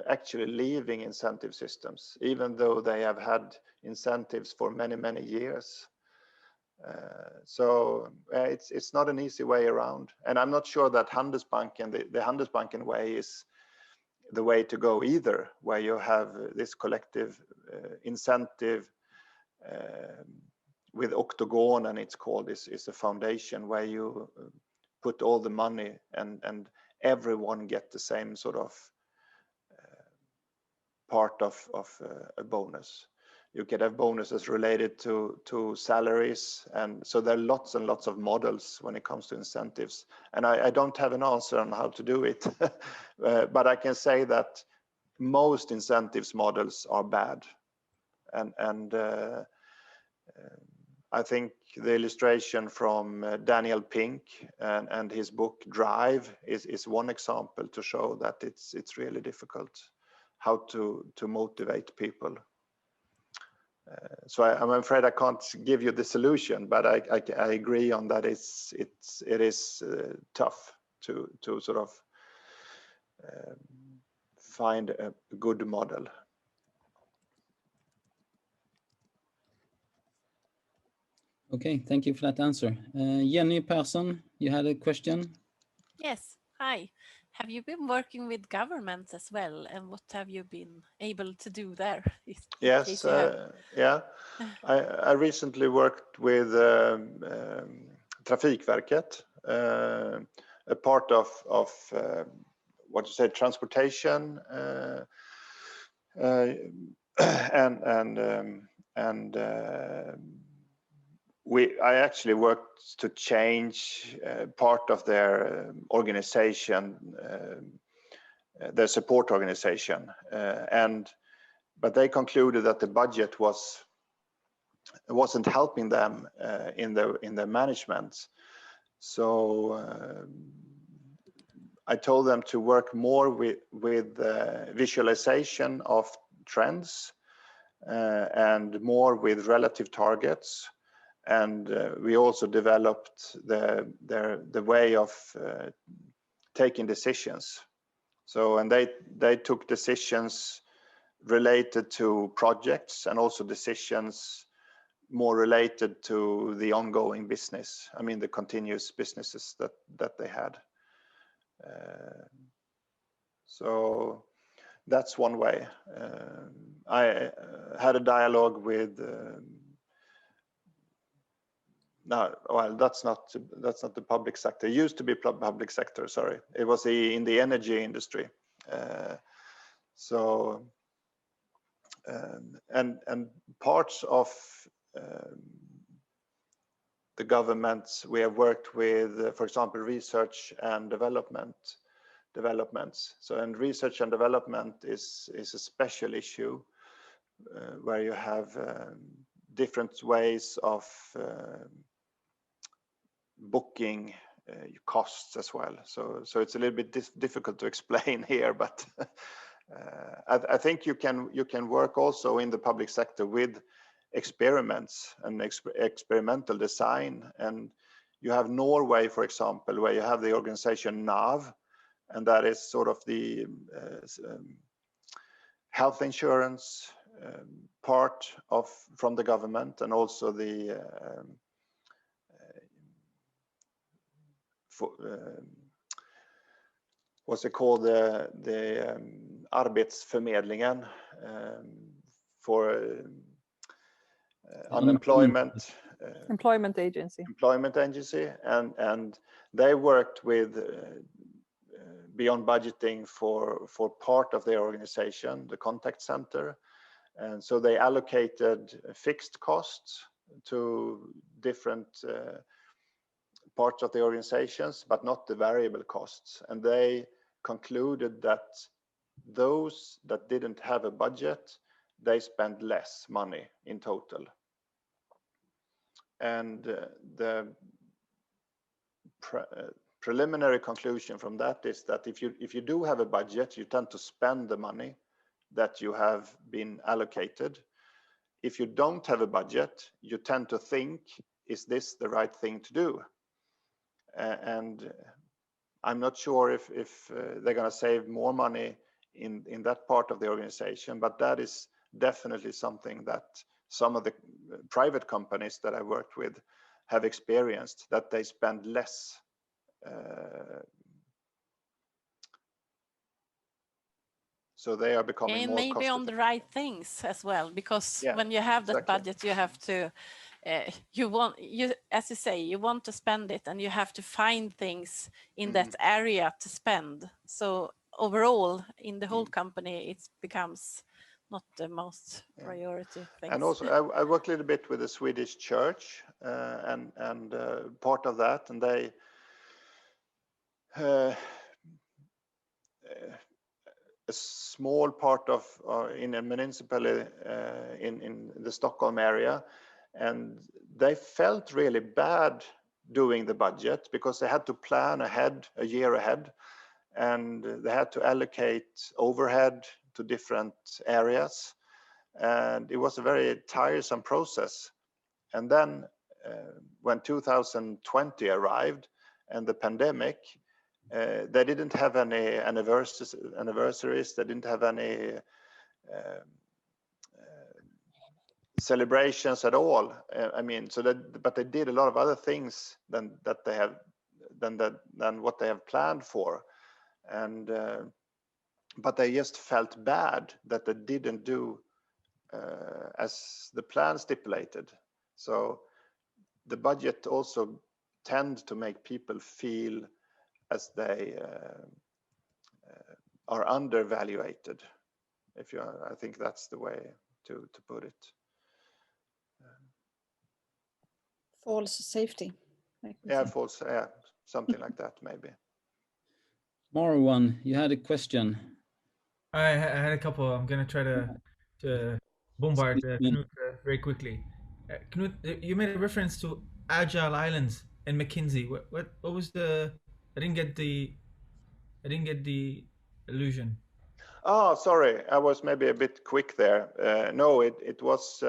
actually leaving incentive systems, even though they have had incentives for many years. So it's not an easy way around. And I'm not sure that Handelsbanken, the Handelsbanken way is the way to go either, where you have this collective incentive with Octagon, and it's called, is a foundation where you put all the money and everyone get the same sort of part of a bonus. You can have bonuses related to salaries, and so there are lots and lots of models when it comes to incentives. And I don't have an answer on how to do it, but I can say that most incentives models are bad. And I think the illustration from Daniel Pink and his book Drive is one example to show that it's really difficult how to motivate people. So I'm afraid I can't give you the solution, but I agree on that. It is tough to sort of find a good model. Okay, thank you for that answer. Jenny Persson, you had a question? Yes, hi. Have you been working with governments as well, and what have you been able to do there? Yes, yeah. I recently worked with Trafikverket, a part of what you say, transportation, and I actually worked to change part of their organization, their support organization, but they concluded that the budget wasn't helping them in their management. So I told them to work more with visualization of trends and more with relative targets. And we also developed the way of taking decisions. So, and they took decisions related to projects and also decisions more related to the ongoing business. I mean, the continuous businesses that they had. So that's one way. I had a dialogue with. No, well, that's not the public sector. It used to be public sector. Sorry, it was in the energy industry. So and parts of the governments we have worked with, for example, research and developments. So, and research and development is a special issue where you have different ways of booking costs as well. So it's a little bit difficult to explain here, but I think you can work also in the public sector with experiments and experimental design. And you have Norway, for example, where you have the organization NAV, and that is sort of the health insurance part from the government, and also the what's it called, the arbetsförmedlingen for unemployment. Employment agency. Employment agency, and they worked with Beoynd budgeting for part of their organization, the contact center, and so they allocated fixed costs to different parts of the organizations, but not the variable costs. And they concluded that those that didn't have a budget, they spent less money in total. And the preliminary conclusion from that is that if you do have a budget, you tend to spend the money that you have been allocated. If you don't have a budget, you tend to think, is this the right thing to do? And I'm not sure if they're going to save more money in that part of the organization, but that is definitely something that some of the private companies that I worked with have experienced, that they spend less. So they are becoming and more maybe cost on the right things as well, because when you have that budget, you have to as you say, you want to spend it, and you have to find things in that area to spend. So overall, in the whole company, it becomes not the most priority things. And also, I work a little bit with the Swedish church, and part of that, and they a small part of in a municipality in the Stockholm area, and they felt really bad doing the budget because they had to plan ahead, a year ahead, and they had to allocate overhead to different areas. and it was a very tiresome process. And then when 2020 arrived and the pandemic, they didn't have any anniversaries, they didn't have any celebrations at all. I mean, so that, but they did a lot of other things than what they have planned for, and but they just felt bad that they didn't do as the plan stipulated. So the budget also tend to make people feel as they are undervaluated. I think that's the way to put it. False safety. Yeah, false. Yeah, something like that, maybe. Marwan, you had a question. I had a couple. I'm gonna try to bombard Knut very quickly. Knut, you made a reference to Agile Islands and McKinsey. What was the? I didn't get the illusion. Oh, sorry, I was maybe a bit quick there. No, it was.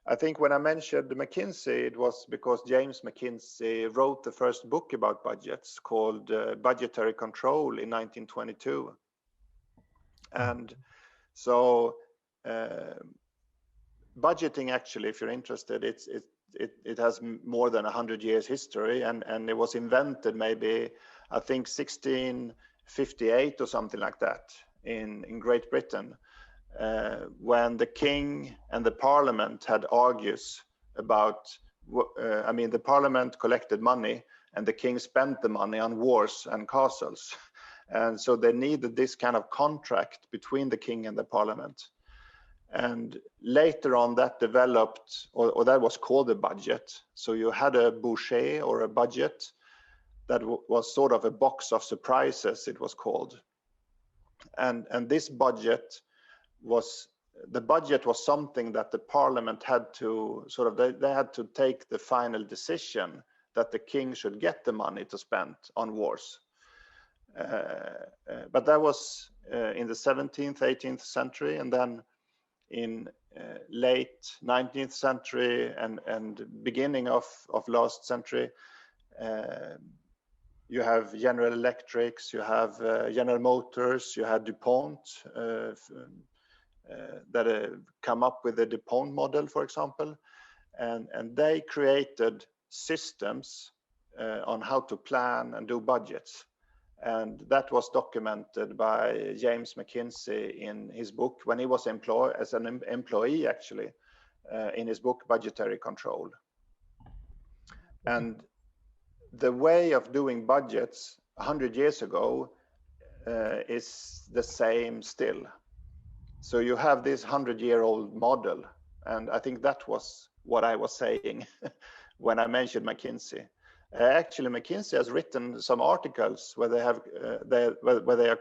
I think when I mentioned McKinsey, it was because James McKinsey wrote the first book about budgets called Budgetary Control in 1922. And so budgeting, actually, if you're interested, it has more than 100 years history, and it was invented maybe, I think, 1658 or something like that in Great Britain. When the king and the parliament had argues about, I mean, the parliament collected money and the king spent the money on wars and castles. And so they needed this kind of contract between the king and the parliament. And later on that developed, or that was called a budget. So you had a budget or a budget that was sort of a box of surprises, it was called. And this budget was something that the parliament had to sort of, they had to take the final decision that the king should get the money to spend on wars. But that was in the 17th, 18th century, and then in late 19th century and beginning of last century, you have General Electrics, you have General Motors, you had DuPont, that come up with the DuPont model, for example, and they created systems on how to plan and do budgets, and that was documented by James McKinsey in his book when he was employed as an employee, actually, in his book Budgetary Control. And the way of doing budgets 100 years ago is the same still. So you have this 100-year-old model, and I think that was what I was saying when I mentioned McKinsey. Actually, McKinsey has written some articles where they have where they are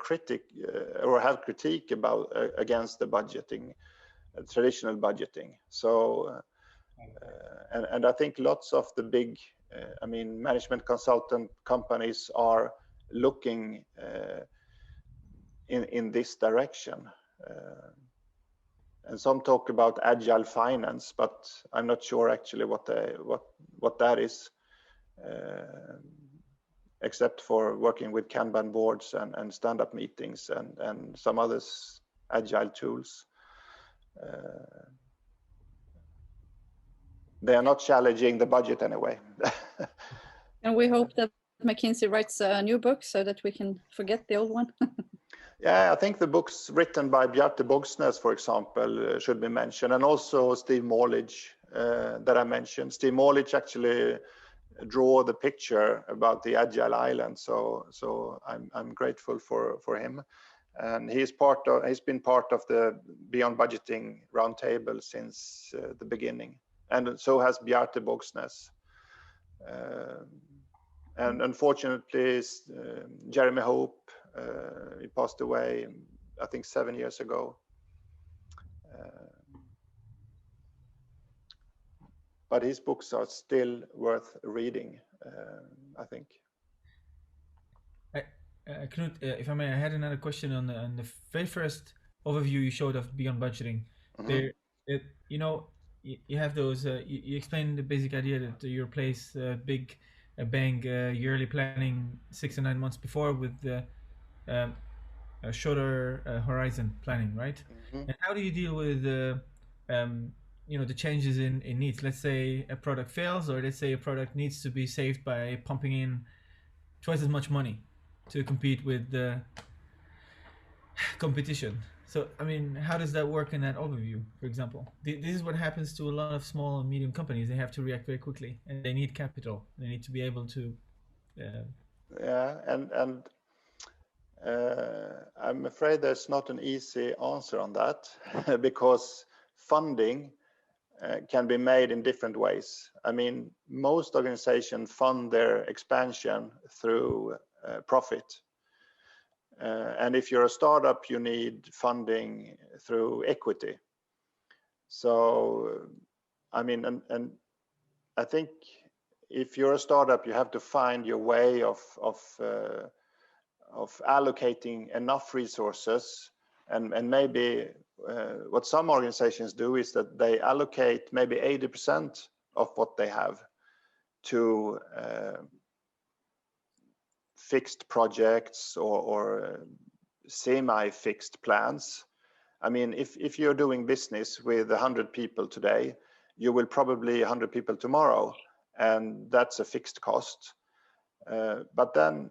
have critique about against the budgeting, traditional budgeting. So, and I think lots of the big, I mean, management consultant companies are looking in this direction. And some talk about agile finance, but I'm not sure actually what that is, except for working with Kanban boards and stand-up meetings and some other agile tools. They are not challenging the budget anyway. And we hope that McKinsey writes a new book so that we can forget the old one. Yeah, I think the books written by Bjarte Bogsnes, for example, should be mentioned, and also Steve Morledge that I mentioned. Steve Morledge actually draw the picture about the Agile Island, so I'm grateful for him, and he's been part of the Beyond Budgeting Roundtable since the beginning, and so has Bjarte Bogsnes. And unfortunately, Jeremy Hope, he passed away, I think 7 years ago. But his books are still worth reading, I think. Knut, if I may, I had another question on the very first overview you showed of Beyond Budgeting. There, you know, you have those. You explain the basic idea that you replace big bang yearly planning 6 to 9 months before with a shorter horizon planning, right? And how do you deal with the changes in needs? Let's say a product fails, or let's say a product needs to be saved by pumping in twice as much money to compete with the competition. So, I mean, how does that work in that overview, for example? This is what happens to a lot of small and medium companies. They have to react very quickly, and they need capital. They need to be able to. Yeah, and I'm afraid there's not an easy answer on that because funding can be made in different ways. I mean, most organizations fund their expansion through profit. And if you're a startup, you need funding through equity. So, I mean, and I think if you're a startup, you have to find your way of allocating enough resources, and maybe what some organizations do is that they allocate maybe 80% of what they have to fixed projects or semi-fixed plans. I mean, if you're doing business with 100 people today, you will probably 100 people tomorrow, and that's a fixed cost. But then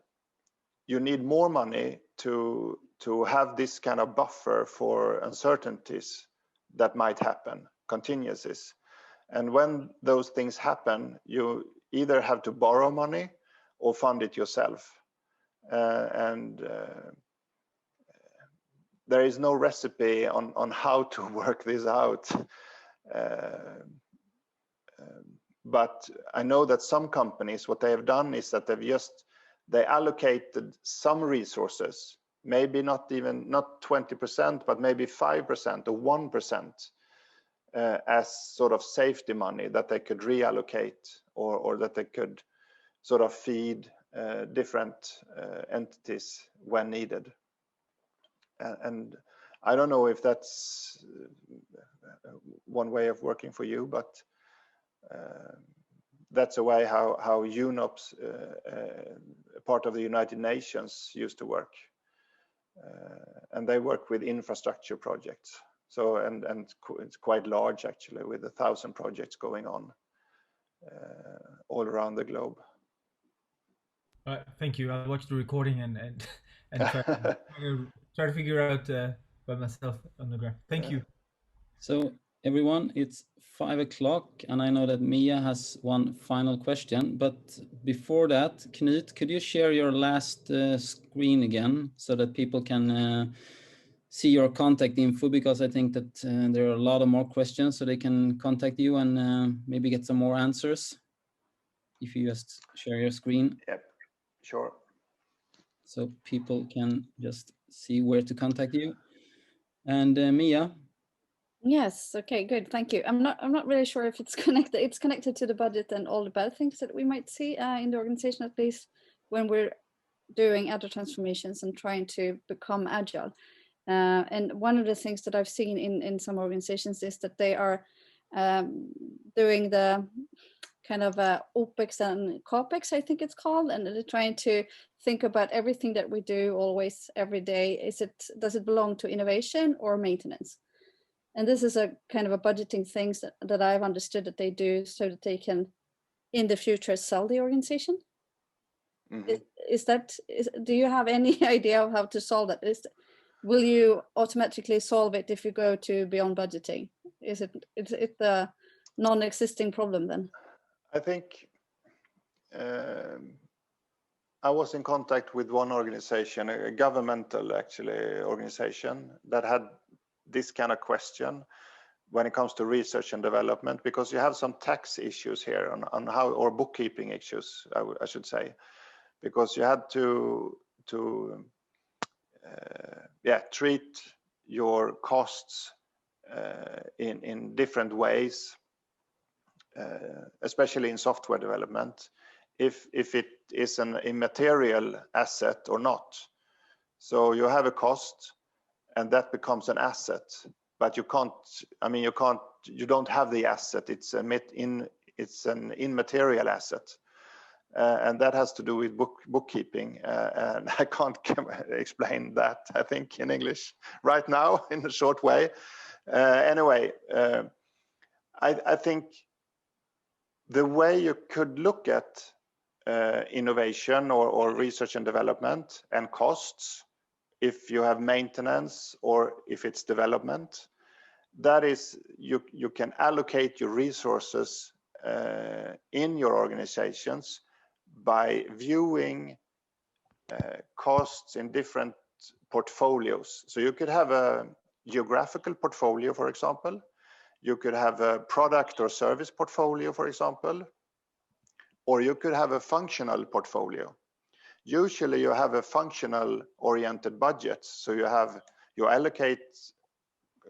you need more money to have this kind of buffer for uncertainties that might happen, contingencies. And when those things happen, you either have to borrow money or fund it yourself. There is no recipe on how to work this out. But I know that some companies, what they have done is that they allocated some resources, maybe not 20%, but maybe 5% or 1% as sort of safety money that they could reallocate or that they could sort of feed different entities when needed. And I don't know if that's one way of working for you, but that's a way how UNOPS, part of the United Nations, used to work. And they work with infrastructure projects. So, and it's quite large actually, with 1,000 projects going on all around the globe. Thank you. I'll watch the recording and try to figure out by myself on the ground. Thank you. So everyone, it's 5 o'clock, and I know that Mia has one final question. But before that, Knut, could you share your last screen again so that people can see your contact info? Because I think that there are a lot of more questions, so they can contact you and maybe get some more answers. If you just share your screen. Yep, sure. So people can just see where to contact you. And Mia. Yes. Okay. Good. Thank you. I'm not really sure if it's connected. It's connected to the budget and all the bad things that we might see in the organization, at least when we're doing agile transformations and trying to become agile. And one of the things that I've seen in some organizations is that they are doing the kind of OPEX and CAPEX, I think it's called, and they're trying to think about everything that we do always every day. Does it belong to innovation or maintenance? And this is a kind of a budgeting things that I've understood that they do so that they can in the future sell the organization. Mm-hmm. Do you have any idea of how to solve that? Will you automatically solve it if you go to beyond budgeting? Is it the non-existing problem then? I think I was in contact with one organization, a governmental actually organization, that had this kind of question when it comes to research and development, because you have some tax issues here on how, or bookkeeping issues, I should say, because you had to treat your costs in different ways, especially in software development, if it is an immaterial asset or not. So you have a cost and that becomes an asset. but you can't. I mean, you don't have the asset. It's an immaterial asset, and that has to do with bookkeeping. And I can't explain that, I think, in English right now in a short way. Anyway, I think the way you could look at innovation or research and development and costs, if you have maintenance or if it's development, that is, you can allocate your resources in your organizations by viewing costs in different portfolios. So you could have a geographical portfolio, for example. You could have a product or service portfolio, for example, or you could have a functional portfolio. Usually you have a functional oriented budget. So you allocate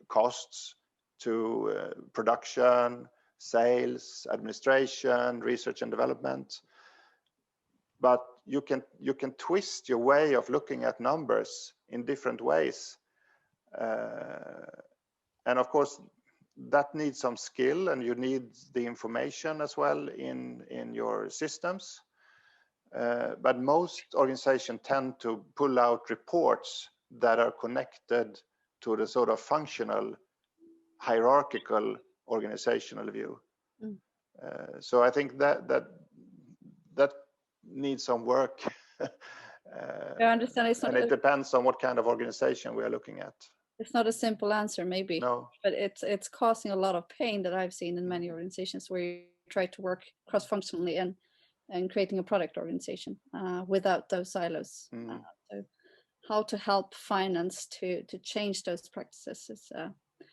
costs to production, sales, administration, research and development. But you can twist your way of looking at numbers in different ways. And of course, that needs some skill, and you need the information as well in your systems. But most organizations tend to pull out reports that are connected to the sort of functional, hierarchical organizational view. So I think that needs some work. I understand. And it depends on what kind of organization we are looking at. It's not a simple answer, maybe. No. But it's causing a lot of pain that I've seen in many organizations where you try to work cross-functionally and creating a product organization without those silos. So how to help finance to change those practices is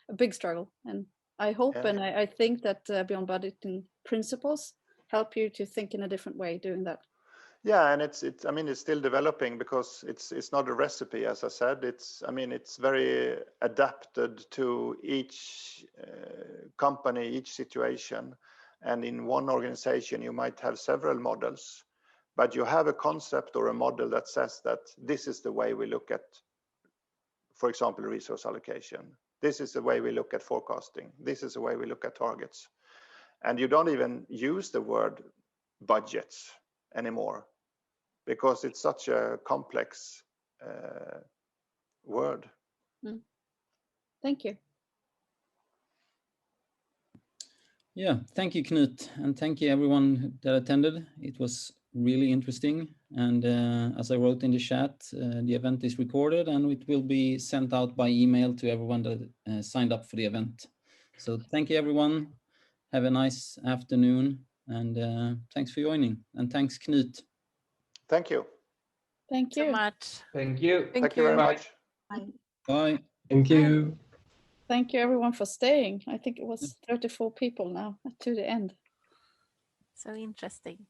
a big struggle. And I hope and I think that Beoynd budgeting principles help you to think in a different way doing that. Yeah, and it's still developing, because it's not a recipe, as I said. It's very adapted to each company, each situation. And in one organization, you might have several models, but you have a concept or a model that says that this is the way we look at, for example, resource allocation. This is the way we look at forecasting. This is the way we look at targets. And you don't even use the word budgets anymore, because it's such a complex word. Thank you. Yeah, thank you, Knut, and thank you everyone that attended. It was really interesting. And as I wrote in the chat, the event is recorded and it will be sent out by email to everyone that signed up for the event. So thank you, everyone. Have a nice afternoon, and thanks for joining. And thanks, Knut. Thank you. Thank you so much. Thank you. Thank you very much. Bye. Thank you. Thank you everyone for staying. I think it was 34 people now to the end. So interesting.